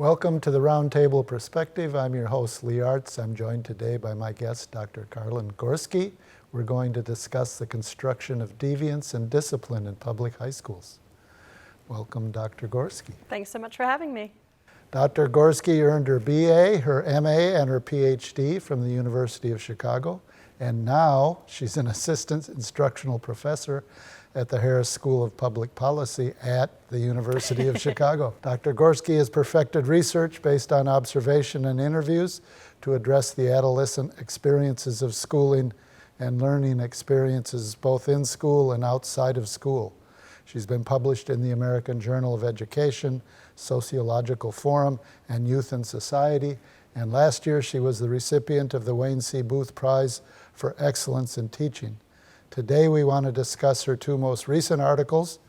Welcome to the Roundtable Perspective. I'm your host, Lee Artz. I'm joined today by my guest, Dr. Karlyn Gorski. We're going to discuss the construction of deviance and discipline in public high schools. Welcome, Dr. Gorski. Thanks so much for having me. Dr. Gorski earned her BA, her MA, and her Ph.D. from the University of Chicago, and now she's an assistant instructional professor at the Harris School of Public Policy at the University of Chicago. Dr. Gorski has perfected research based on observation and interviews to address the adolescent experiences of schooling and learning experiences both in school and outside of school. She's been published in the American Journal of Education, Sociological Forum, and Youth and Society. And last year, she was the recipient of the Wayne C. Booth Prize for Excellence in Teaching. Today, we want to discuss her two most recent articles.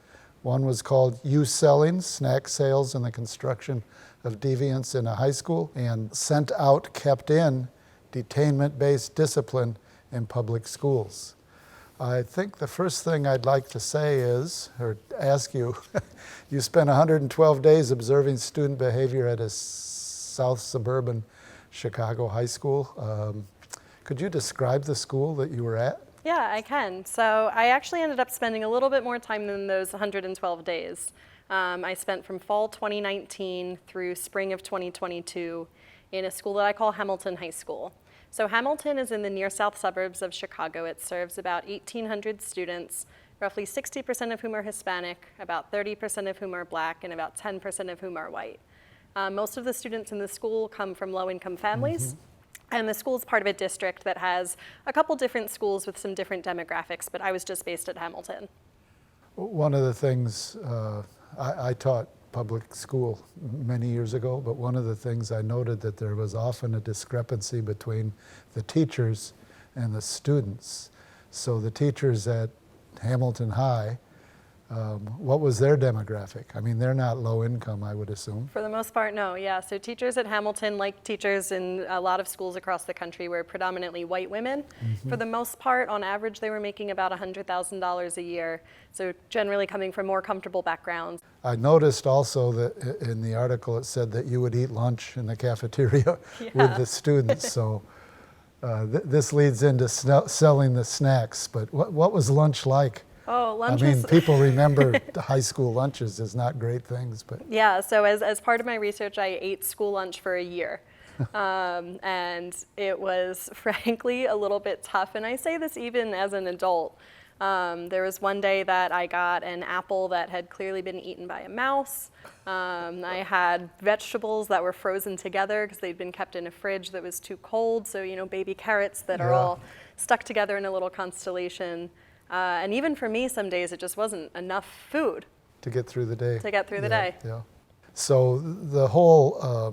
One was called Youth Selling, Snack Sales and the Construction of Deviance in a High School, and Sent Out, Kept In, Detainment-Based Discipline in Public Schools. I think the first thing I'd like to say is, or ask you, you spent 112 days observing student behavior at a south suburban Chicago high school. Could you describe the school that you were at? Yeah, I can. So I actually ended up spending a little bit more time than those 112 days. I spent from fall 2019 through spring of 2022 in a school that I call Hamilton High School. So Hamilton is in the near south suburbs of Chicago. It serves about 1,800 students, roughly 60% of whom are Hispanic, about 30% of whom are Black, and about 10% of whom are white. Most of the students in the school come from low-income families. And the school is part of a district that has a couple different schools with some different demographics, but I was just based at Hamilton. One of the things, I taught public school many years ago, but one of the things I noted that there was often a discrepancy between the teachers and the students. So the teachers at Hamilton High, what was their demographic? I mean, they're not low income, I would assume. For the most part, no, yeah. So teachers at Hamilton, like teachers in a lot of schools across the country, were predominantly white women. For the most part, on average, they were making about $100,000 a year. So generally coming from more comfortable backgrounds. I noticed also that in the article it said that you would eat lunch in the cafeteria with the students. So this leads into selling the snacks. But what was lunch like? Oh, lunches. I mean, people remember the high school lunches as not great things, but. Yeah, so as part of my research, I ate school lunch for a year. And it was frankly a little bit tough. And I say this even as an adult. There was one day that I got an apple that had clearly been eaten by a mouse. I had vegetables that were frozen together because they'd been kept in a fridge that was too cold. So, baby carrots that are all stuck together in a little constellation. And even for me, some days it just wasn't enough food. To get through the day. To get through the day. Yeah. So the whole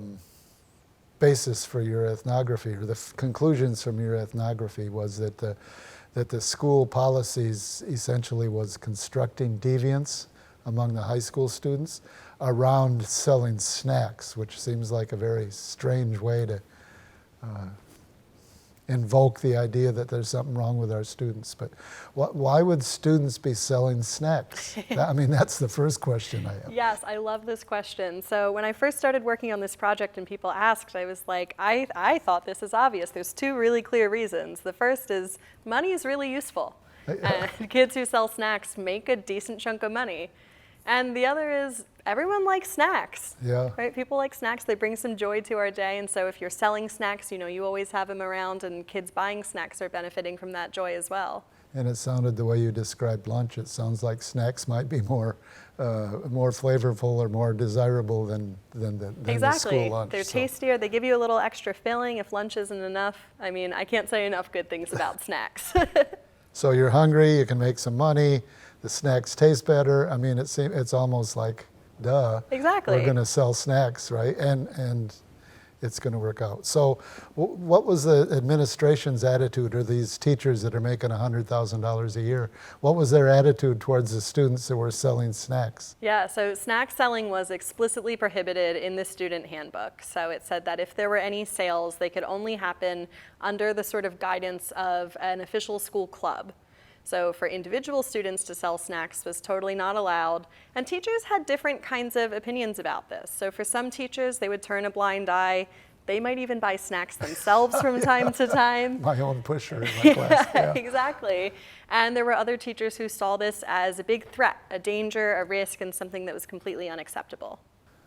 basis for your ethnography, or the conclusions from your ethnography, was that the school policies essentially was constructing deviance among the high school students around selling snacks, which seems like a very strange way to invoke the idea that there's something wrong with our students. But why would students be selling snacks? I mean, that's the first question I have. Yes, I love this question. So when I first started working on this project and people asked, I was like, I thought this is obvious. There's two really clear reasons. The first is money is really useful. And kids who sell snacks make a decent chunk of money. And the other is everyone likes snacks, right? People like snacks. They bring some joy to our day. And so if you're selling snacks, you always have them around, and kids buying snacks are benefiting from that joy as well. And it sounded, the way you described lunch, it sounds like snacks might be more flavorful or more desirable than the school lunch. They're tastier. They give you a little extra filling if lunch isn't enough. I mean, I can't say enough good things about snacks. So you're hungry, you can make some money, the snacks taste better. I mean, it's almost like, duh. Exactly. We're going to sell snacks, right? And it's going to work out. So what was the administration's attitude, or these teachers that are making $100,000 a year, what was their attitude towards the students that were selling snacks? Yeah, so snack selling was explicitly prohibited in the student handbook. So it said that if there were any sales, they could only happen under the sort of guidance of an official school club. So for individual students to sell snacks was totally not allowed, and teachers had different kinds of opinions about this. So for some teachers, they would turn a blind eye. They might even buy snacks themselves from time to time. My own pusher in my class. Yeah. Exactly. And there were other teachers who saw this as a big threat, a danger, a risk, and something that was completely unacceptable.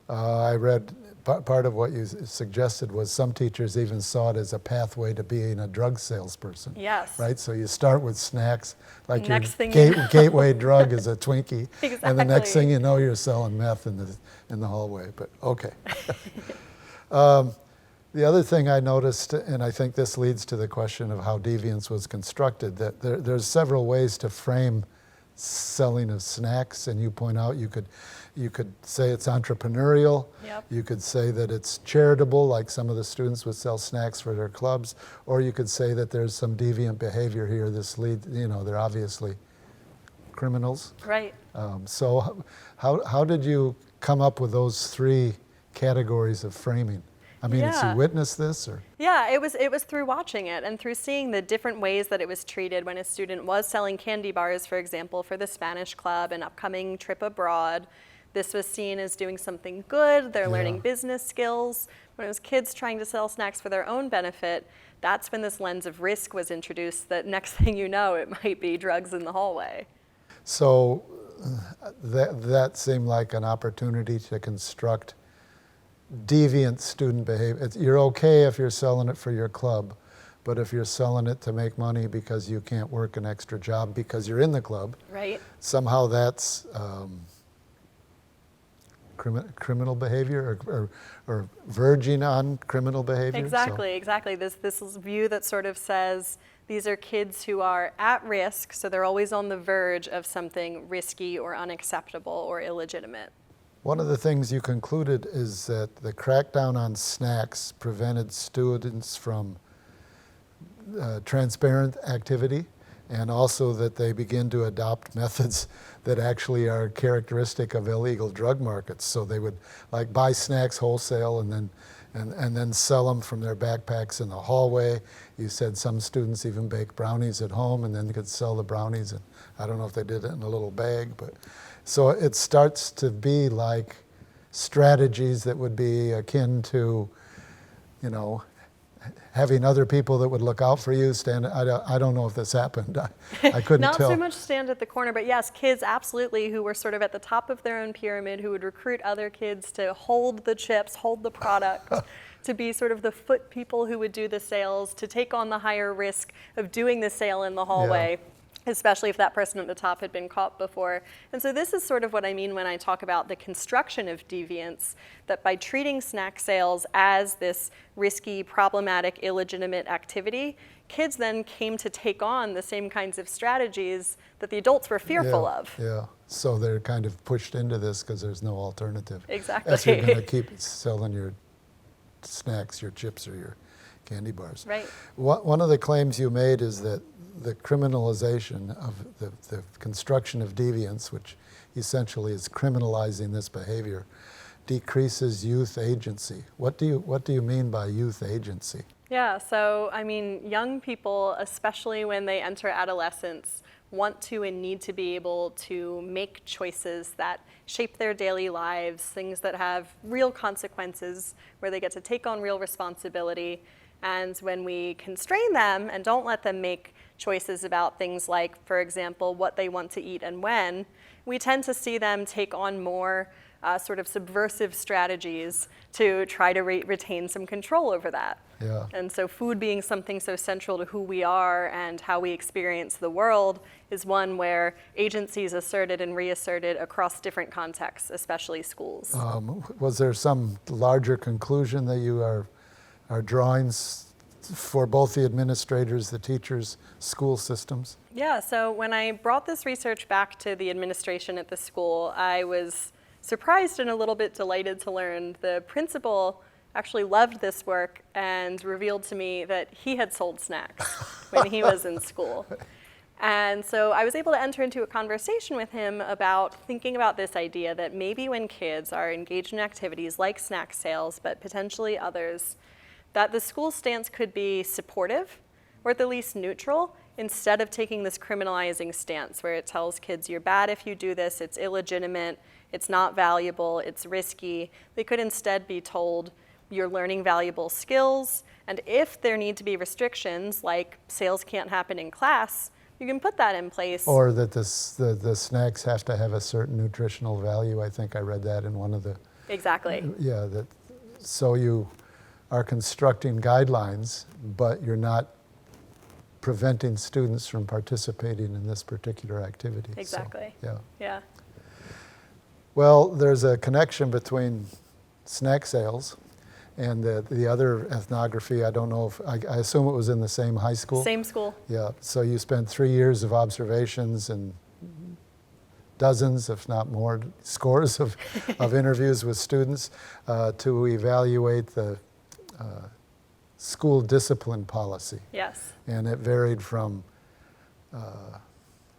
I read part of what you suggested was some teachers even saw it as a pathway to being a drug salesperson. Yes. Right? So you start with snacks, like Next your thing you know. gateway drug is a Twinkie, Exactly. and the next thing you know, you're selling meth in the hallway. But okay. The other thing I noticed, and I think this leads to the question of how deviance was constructed, that there's several ways to frame selling of snacks, and you point out you could say it's entrepreneurial. Yep. You could say that it's charitable, like some of the students would sell snacks for their clubs, or you could say that there's some deviant behavior here. They're obviously criminals. Right. So how did you come up with those three categories of framing? I mean, Yeah. did you witness this, or? Yeah, it was through watching it and through seeing the different ways that it was treated when a student was selling candy bars, for example, for the Spanish club, an upcoming trip abroad. This was seen as doing something good. They're learning business skills. When it was kids trying to sell snacks for their own benefit, that's when this lens of risk was introduced, that next thing you know, it might be drugs in the hallway. So that seemed like an opportunity to construct deviant student behavior. You're okay if you're selling it for your club, but if you're selling it to make money because you can't work an extra job because you're in the club, Right. somehow that's criminal behavior or verging on criminal behavior. Exactly. This view that sort of says these are kids who are at risk, so they're always on the verge of something risky or unacceptable or illegitimate. One of the things you concluded is that the crackdown on snacks prevented students from transparent activity, and also that they begin to adopt methods that actually are characteristic of illegal drug markets. So they would like buy snacks wholesale and then sell them from their backpacks in the hallway. You said some students even bake brownies at home and then could sell the brownies, and I don't know if they did it in a little bag, but so it starts to be like strategies that would be akin to, having other people that would look out for you. I don't know if this happened. I couldn't Not tell. so much stand at the corner, but yes, kids absolutely who were sort of at the top of their own pyramid, who would recruit other kids to hold the chips, hold the product, to be sort of the foot people who would do the sales, to take on the higher risk of doing the sale in the hallway. Especially if that person at the top had been caught before. And so this is sort of what I mean when I talk about the construction of deviance, that by treating snack sales as this risky, problematic, illegitimate activity, kids then came to take on the same kinds of strategies that the adults were fearful of. Yeah, so they're kind of pushed into this because there's no alternative. Exactly. If you're going to keep selling your snacks, your chips, or your candy bars. Right. One of the claims you made is that the criminalization of the construction of deviance, which essentially is criminalizing this behavior, decreases youth agency. What do you mean by youth agency? Yeah, so I mean, young people, especially when they enter adolescence, want to and need to be able to make choices that shape their daily lives, things that have real consequences, where they get to take on real responsibility. And when we constrain them and don't let them make choices about things like, for example, what they want to eat and when, we tend to see them take on more sort of subversive strategies to try to retain some control over that. Yeah. And so food being something so central to who we are and how we experience the world is one where agency is asserted and reasserted across different contexts, especially schools. Was there some larger conclusion that you are drawing for both the administrators, the teachers, school systems? Yeah, so when I brought this research back to the administration at the school, I was surprised and a little bit delighted to learn the principal actually loved this work and revealed to me that he had sold snacks when he was in school. And so I was able to enter into a conversation with him about thinking about this idea that maybe when kids are engaged in activities like snack sales, but potentially others, that the school stance could be supportive, or at the least neutral, instead of taking this criminalizing stance where it tells kids you're bad if you do this, it's illegitimate, it's not valuable, it's risky, they could instead be told you're learning valuable skills, and if there need to be restrictions like sales can't happen in class, you can put that in place. Or that the snacks have to have a certain nutritional value. I think I read that in one of the... Exactly. Yeah, so you are constructing guidelines, but you're not preventing students from participating in this particular activity. Exactly. So, Yeah. Well, there's a connection between snack sales and the other ethnography. I don't know if, I assume it was in the same high school? Same school. Yeah, so you spent 3 years of observations and dozens, if not more, scores of interviews with students to evaluate the school discipline policy. Yes. And it varied from,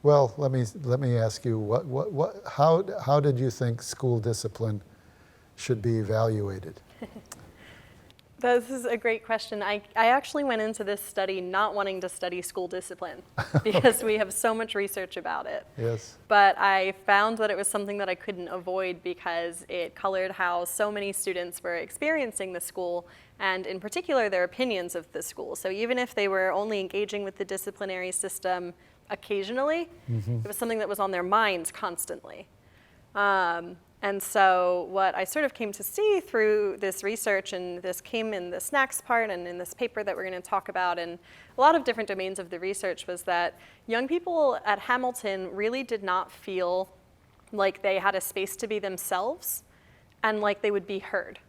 well, let me ask you, how did you think school discipline should be evaluated? This is a great question. I actually went into this study not wanting to study school discipline because we have so much research about it. Yes. But I found that it was something that I couldn't avoid because it colored how so many students were experiencing the school, and in particular their opinions of the school. So even if they were only engaging with the disciplinary system occasionally, it was something that was on their minds constantly. And so what I sort of came to see through this research, and this came in the snacks part and in this paper that we're going to talk about, and a lot of different domains of the research, was that young people at Hamilton really did not feel like they had a space to be themselves and like they would be heard.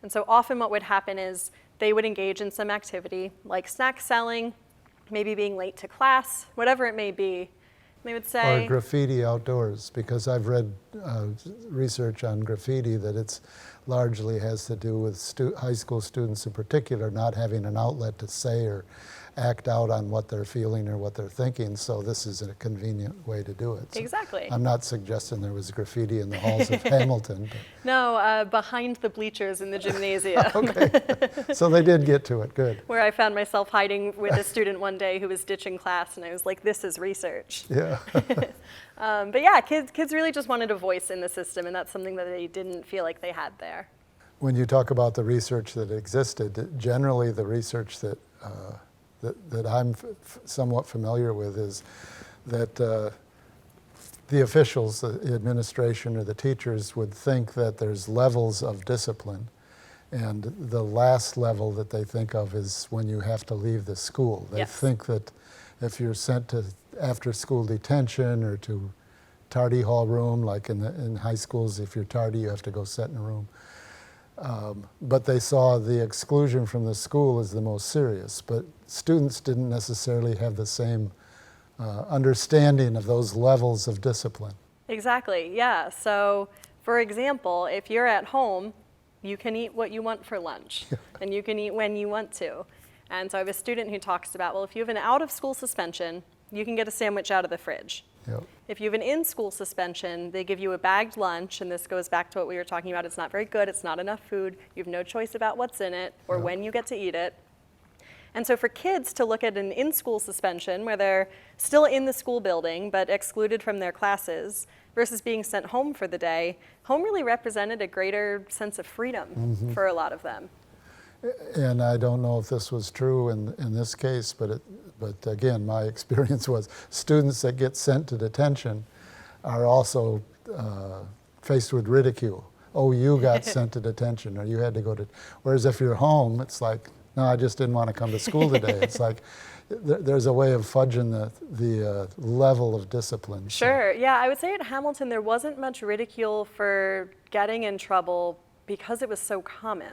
And so often what would happen is they would engage in some activity like snack selling, maybe being late to class, whatever it may be. They would say, or graffiti outdoors, because I've read research on graffiti that it's largely has to do with high school students in particular not having an outlet to say or act out on what they're feeling or what they're thinking, so this is a convenient way to do it. So exactly. I'm not suggesting there was graffiti in the halls of Hamilton. But. No, behind the bleachers in the gymnasium. Okay, so they did get to it, good. Where I found myself hiding with a student one day who was ditching class, and I was like, this is research. Yeah. But yeah, kids really just wanted a voice in the system, and that's something that they didn't feel like they had there. When you talk about the research that existed, generally the research that I'm somewhat familiar with is that the officials, the administration or the teachers would think that there's levels of discipline, and the last level that they think of is when you have to leave the school. They Yes. think that if you're sent to after-school detention or to tardy hall room, like in high schools, if you're tardy you have to go sit in a room. But they saw the exclusion from the school as the most serious. But students didn't necessarily have the same understanding of those levels of discipline. Exactly, yeah. So, for example, if you're at home, you can eat what you want for lunch, and you can eat when you want to. And so I have a student who talks about, well, if you have an out-of-school suspension, you can get a sandwich out of the fridge. Yep. If you have an in-school suspension, they give you a bagged lunch, and this goes back to what we were talking about. It's not very good. It's not enough food. You have no choice about what's in it or when you get to eat it. And so for kids to look at an in-school suspension where they're still in the school building but excluded from their classes versus being sent home for the day, home really represented a greater sense of freedom for a lot of them. And I don't know if this was true in this case, but again, my experience was students that get sent to detention are also faced with ridicule. Oh, you got sent to detention, or you had to go to. Whereas if you're home, it's like, no, I just didn't want to come to school today. It's like there's a way of fudging the level of discipline. Sure, yeah, I would say at Hamilton there wasn't much ridicule for getting in trouble because it was so common.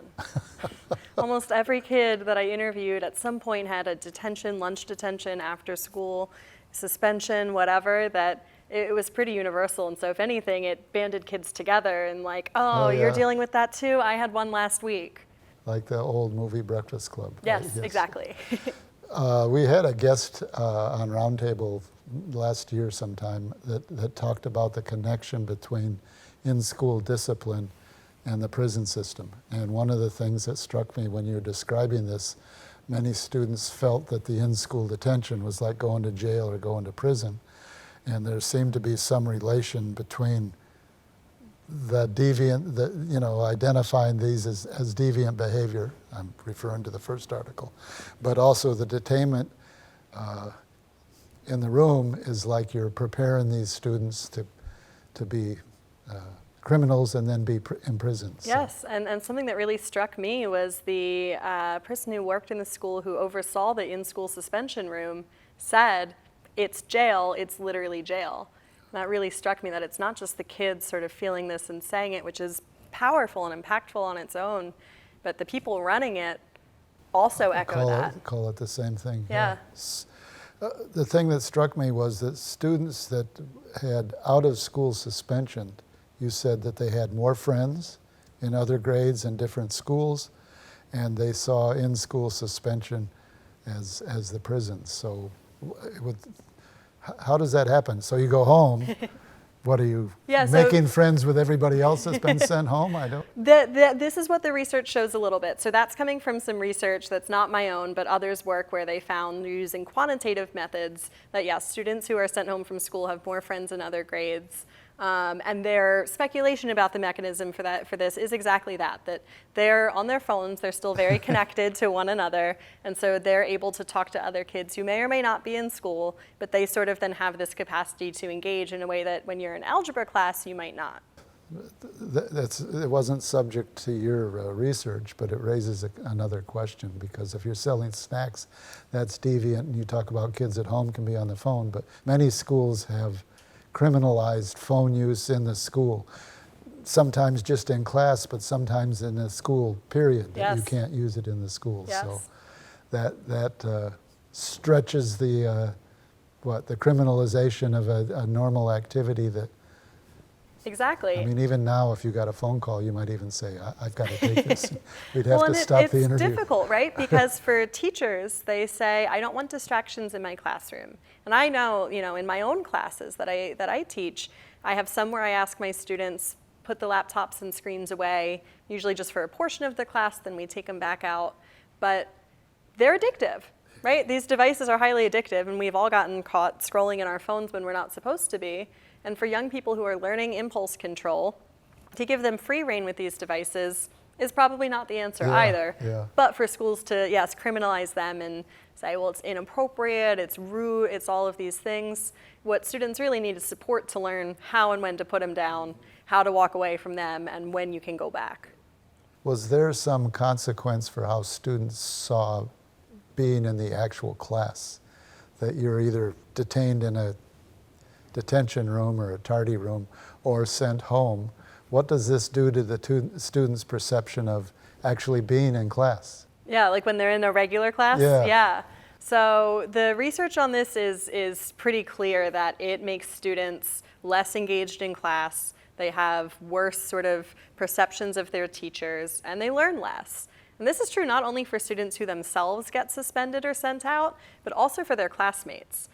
Almost every kid that I interviewed at some point had a detention, lunch detention, after school, suspension, whatever, that it was pretty universal. And so if anything, it banded kids together and like, oh, yeah. You're dealing with that too? I had one last week. Like the old movie Breakfast Club. Yes, right? Yes. Exactly. We had a guest on Roundtable last year sometime that talked about the connection between in-school discipline and the prison system. And one of the things that struck me when you were describing this many students felt that the in-school detention was like going to jail or going to prison. And there seemed to be some relation between the deviant, identifying these as deviant behavior. I'm referring to the first article. But also the detainment in the room is like you're preparing these students to be criminals and then be imprisoned. Yes, and something that really struck me was the person who worked in the school who oversaw the in-school suspension room said, it's jail, it's literally jail. And that really struck me, that it's not just the kids sort of feeling this and saying it, which is powerful and impactful on its own, but the people running it also echo that. Call it the same thing. Yeah. The thing that struck me was that students that had out-of-school suspension, you said that they had more friends in other grades and different schools, and they saw in-school suspension as the prison. So how does that happen? So you go home, what are you, making friends with everybody else that's been sent home? I don't. This is what the research shows a little bit. So that's coming from some research that's not my own, but others' work, where they found using quantitative methods that, yes, students who are sent home from school have more friends in other grades. And their speculation about the mechanism for this is exactly that they're on their phones, they're still very connected to one another, and so they're able to talk to other kids who may or may not be in school, but they sort of then have this capacity to engage in a way that when you're in algebra class, you might not. It wasn't subject to your research, but it raises another question, because if you're selling snacks, that's deviant, and you talk about kids at home can be on the phone, but many schools have criminalized phone use in the school, sometimes just in class, but sometimes in a school period, that you can't use it in the school. Yes. So that stretches the criminalization of a normal activity that. Exactly. I mean, even now, if you got a phone call, you might even say, I've got to take this. We'd have to stop the interview. It's difficult, right? Because for teachers, they say, I don't want distractions in my classroom. And I know, in my own classes that I teach, I have some where I ask my students, put the laptops and screens away, usually just for a portion of the class, then we take them back out. But they're addictive, right? These devices are highly addictive, and we've all gotten caught scrolling in our phones when we're not supposed to be. And for young people who are learning impulse control, to give them free rein with these devices is probably not the answer either. Yeah. But for schools to, criminalize them and say, well, it's inappropriate, it's rude, it's all of these things. What students really need is support to learn how and when to put them down, how to walk away from them, and when you can go back. Was there some consequence for how students saw being in the actual class? That you're either detained in a detention room or a tardy room or sent home? What does this do to the students' perception of actually being in class? Yeah, like when they're in a regular class? Yeah. So the research on this is pretty clear that it makes students less engaged in class. They have worse sort of perceptions of their teachers, and they learn less. And this is true not only for students who themselves get suspended or sent out, but also for their classmates.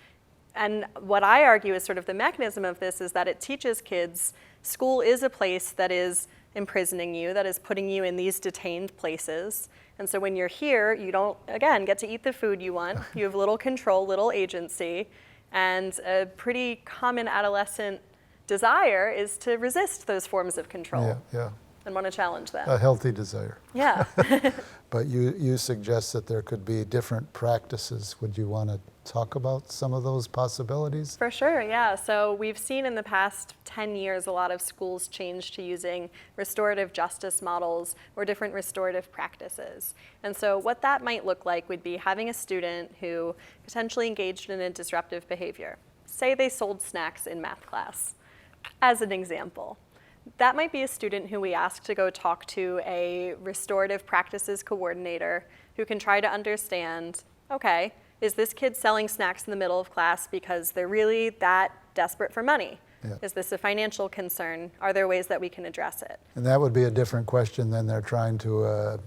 And what I argue is sort of the mechanism of this is that it teaches kids school is a place that is imprisoning you, that is putting you in these detained places. And so when you're here, you don't, again, get to eat the food you want. You have little control, little agency. And a pretty common adolescent desire is to resist those forms of control. And want to challenge them. A healthy desire. Yeah. But you suggest that there could be different practices. Would you want to talk about some of those possibilities? For sure, yeah. So we've seen in the past 10 years a lot of schools change to using restorative justice models or different restorative practices. And so what that might look like would be having a student who potentially engaged in a disruptive behavior. Say they sold snacks in math class, as an example. That might be a student who we ask to go talk to a restorative practices coordinator who can try to understand, okay, is this kid selling snacks in the middle of class because they're really that desperate for money? Is this a financial concern? Are there ways that we can address it? And that would be a different question than they're trying to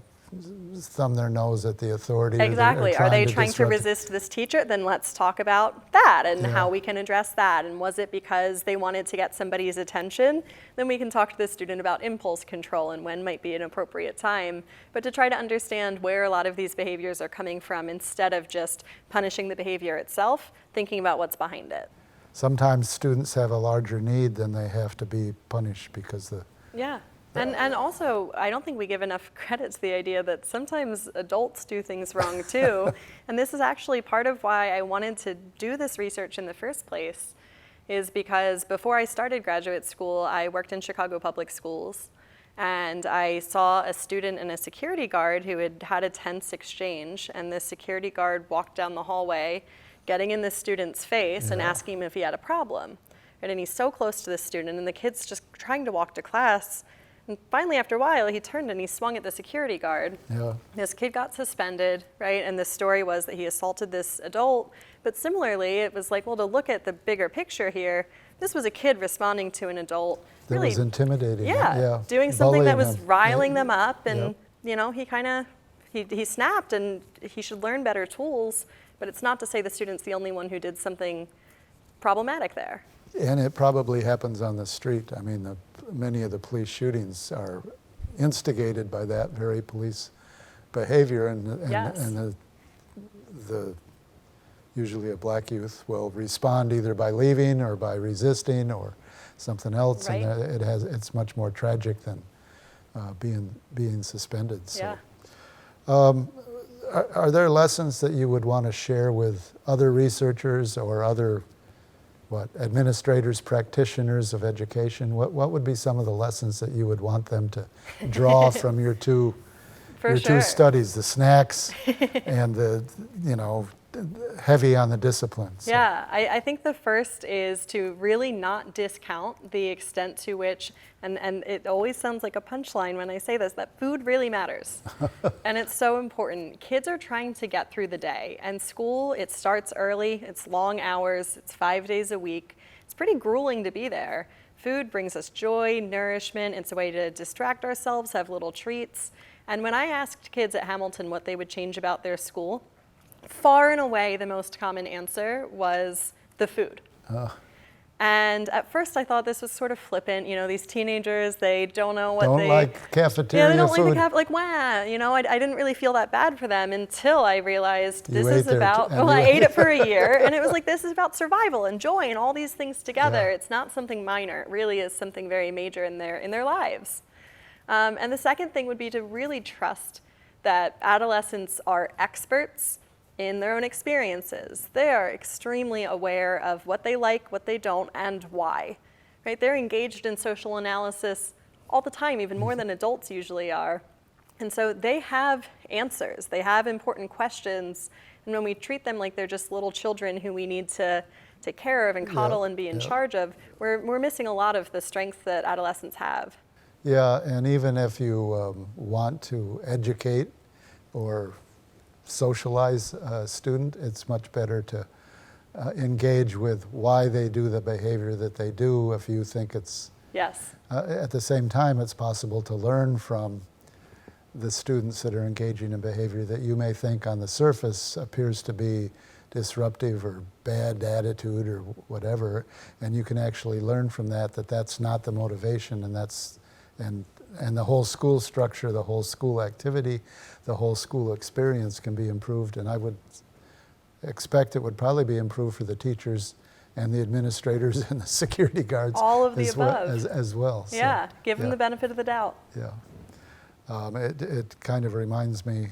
thumb their nose at the authority. Exactly. Or Are they to trying to disrupt- resist this teacher? Then let's talk about that and Yeah. how we can address that. And was it because they wanted to get somebody's attention? Then we can talk to the student about impulse control and when might be an appropriate time. But to try to understand where a lot of these behaviors are coming from instead of just punishing the behavior itself, thinking about what's behind it. Sometimes students have a larger need than they have to be punished because the Yeah. And also, I don't think we give enough credit to the idea that sometimes adults do things wrong too. And this is actually part of why I wanted to do this research in the first place, is because before I started graduate school, I worked in Chicago public schools. And I saw a student and a security guard who had had a tense exchange. And the security guard walked down the hallway, getting in the student's face and asking him if he had a problem. And he's so close to the student, and the kid's just trying to walk to class. And finally, after a while, he turned and he swung at the security guard. Yeah. This kid got suspended, right? And the story was that he assaulted this adult. But similarly, it was like, well, to look at the bigger picture here, this was a kid responding to an adult. That really, was intimidating. yeah, doing something that was Bullying them. riling them up. And, Yep. you know, he snapped, and he should learn better tools. But it's not to say the student's the only one who did something problematic there. And it probably happens on the street. I mean, many of the police shootings are instigated by that very police behavior, and Yes. the usually a black youth will respond either by leaving or by resisting or something else, Right. and it's much more tragic than being suspended. So. Yeah. Are there lessons that you would want to share with other researchers or other administrators, practitioners of education? What would be some of the lessons that you would want them to draw from your two studies, the snacks and the heavy on the disciplines? Yeah, I think the first is to really not discount the extent to which, and it always sounds like a punchline when I say this, that food really matters. And it's so important. Kids are trying to get through the day, and school, it starts early, it's long hours, it's 5 days a week. It's pretty grueling to be there. Food brings us joy, nourishment, it's a way to distract ourselves, have little treats. And when I asked kids at Hamilton what they would change about their school, far and away the most common answer was the food. And at first I thought this was sort of flippant. You know, these teenagers, they don't know what Don't like cafeteria Yeah, they don't food. like the wah. You know, I didn't really feel that bad for them until I realized You this ate is there about, and well, I you- ate it for a year, and it was like, this is about survival and joy and all these things together. Yeah. It's not something minor. It really is something very major in their lives. And the second thing would be to really trust that adolescents are experts in their own experiences. They are extremely aware of what they like, what they don't, and why. Right? They're engaged in social analysis all the time, even more than adults usually are. And so they have answers. They have important questions. And when we treat them like they're just little children who we need to take care of and coddle and be in charge of, we're missing a lot of the strength that adolescents have. Yeah, and even if you want to educate or socialize a student, it's much better to engage with why they do the behavior that they do. If you think it's, Yes. at the same time, it's possible to learn from the students that are engaging in behavior that you may think on the surface appears to be disruptive or bad attitude or whatever, and you can actually learn from that that's not the motivation, and the whole school structure, the whole school activity, the whole school experience can be improved. And I would expect it would probably be improved for the teachers and the administrators and the security guards. All of the as well, above. as well. So, Yeah, give them the benefit of the doubt. Yeah. It kind of reminds me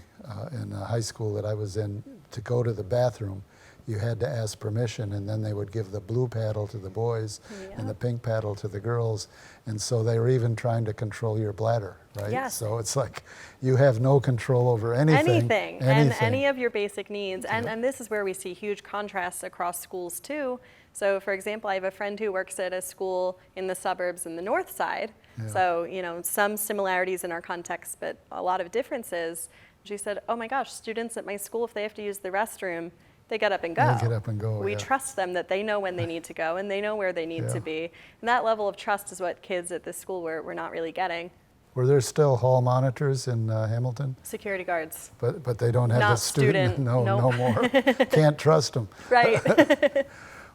in high school that I was in, to go to the bathroom, you had to ask permission, and then they would give the blue paddle to the boys and the pink paddle to the girls. And so they were even trying to control your bladder, right? Yes. So it's like you have no control over anything. And any of your basic needs. And this is where we see huge contrasts across schools too. So for example, I have a friend who works at a school in the suburbs in the north side. Yeah. So, you know, some similarities in our context, but a lot of differences. She said, oh my gosh, students at my school, if they have to use the restroom, they get up and go. They get up and go, We yeah. trust them that they know when they need to go and they know where they need to be. And that level of trust is what kids at this school were not really getting. Were there still hall monitors in Hamilton? Security guards. But they don't have Not a student. student, No, nope. no more. Can't trust them. Right.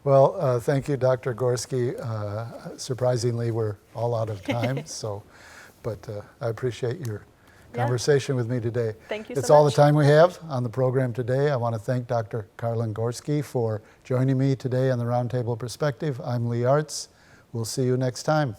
Well, thank you, Dr. Gorski. Surprisingly, we're all out of time, but I appreciate your conversation with me today. Thank you It's so all much. the time we have on the program today. I want to thank Dr. Karlyn Gorski for joining me today on the Roundtable Perspective. I'm Lee Artz. We'll see you next time.